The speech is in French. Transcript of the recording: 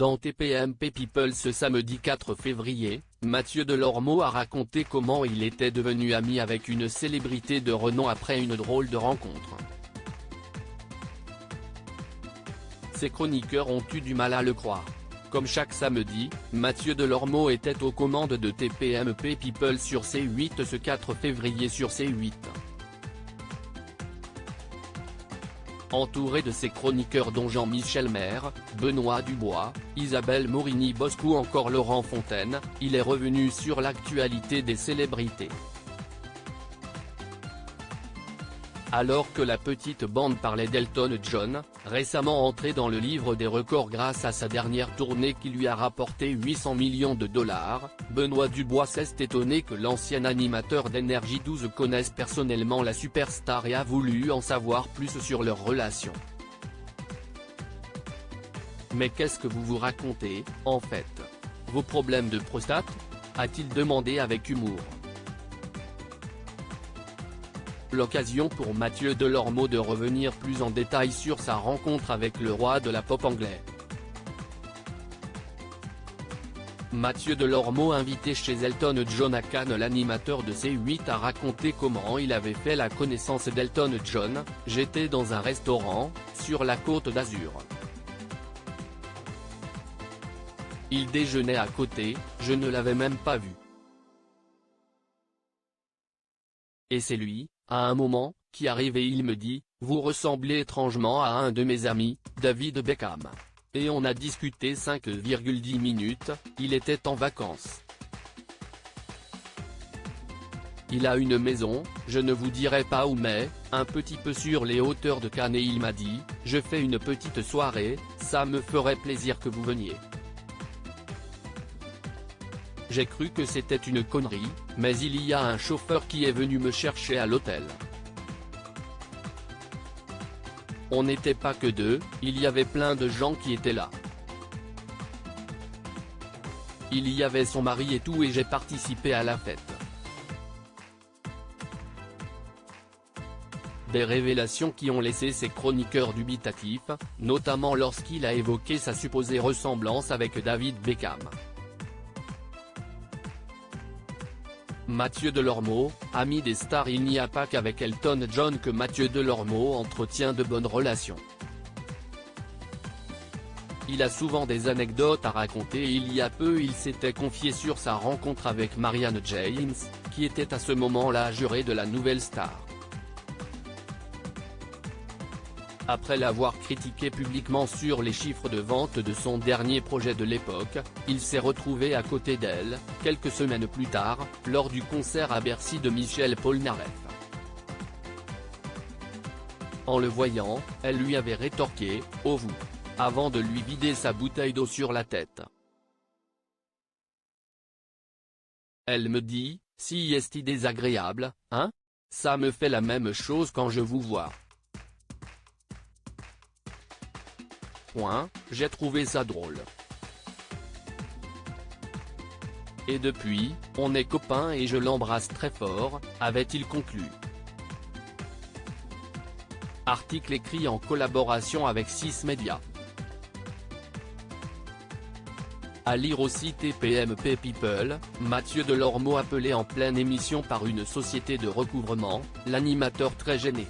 Dans TPMP People ce samedi 4 février, Mathieu Delormeau a raconté comment il était devenu ami avec une célébrité de renom après une drôle de rencontre. Ses chroniqueurs ont eu du mal à le croire. Comme chaque samedi, Mathieu Delormeau était aux commandes de TPMP People sur C8 ce 4 février sur C8. Entouré de ses chroniqueurs dont Jean-Michel Maire, Benoît Dubois, Isabelle Morini-Bosc ou encore Laurent Fontaine, il est revenu sur l'actualité des célébrités. Alors que la petite bande parlait d'Elton John, récemment entré dans le livre des records grâce à sa dernière tournée qui lui a rapporté 800 millions de dollars, Benoît Dubois s'est étonné que l'ancien animateur d'Énergie 12 connaisse personnellement la superstar et a voulu en savoir plus sur leur relation. Mais qu'est-ce que vous vous racontez, en fait? Vos problèmes de prostate? A-t-il demandé avec humour. L'occasion pour Mathieu Delormeau de revenir plus en détail sur sa rencontre avec le roi de la pop anglais. Mathieu Delormeau invité chez Elton John à Cannes. L'animateur de C8 a raconté comment il avait fait la connaissance d'Elton John. J'étais dans un restaurant, sur la Côte d'Azur. Il déjeunait à côté, je ne l'avais même pas vu. Et c'est lui, à un moment, qui arrive et il me dit, vous ressemblez étrangement à un de mes amis, David Beckham. Et on a discuté 5,10 minutes, il était en vacances. Il a une maison, je ne vous dirai pas où mais, un petit peu sur les hauteurs de Cannes et il m'a dit, je fais une petite soirée, ça me ferait plaisir que vous veniez. J'ai cru que c'était une connerie, mais il y a un chauffeur qui est venu me chercher à l'hôtel. On n'était pas que deux, il y avait plein de gens qui étaient là. Il y avait son mari et tout et j'ai participé à la fête. Des révélations qui ont laissé ses chroniqueurs dubitatifs, notamment lorsqu'il a évoqué sa supposée ressemblance avec David Beckham. Mathieu Delormeau, ami des stars. Il n'y a pas qu'avec Elton John que Mathieu Delormeau entretient de bonnes relations. Il a souvent des anecdotes à raconter et il y a peu il s'était confié sur sa rencontre avec Marianne James, qui était à ce moment-là jurée de la nouvelle star. Après l'avoir critiqué publiquement sur les chiffres de vente de son dernier projet de l'époque, il s'est retrouvé à côté d'elle, quelques semaines plus tard, lors du concert à Bercy de Michel Polnareff. En le voyant, elle lui avait rétorqué « Oh vous !» avant de lui vider sa bouteille d'eau sur la tête. Elle me dit « Si est désagréable, hein? Ça me fait la même chose quand je vous vois. » J'ai trouvé ça drôle. Et depuis, on est copains et je l'embrasse très fort, avait-il conclu. Article écrit en collaboration avec 6 médias. À lire aussi TPMP People, Mathieu Delormeau appelé en pleine émission par une société de recouvrement, l'animateur très gêné.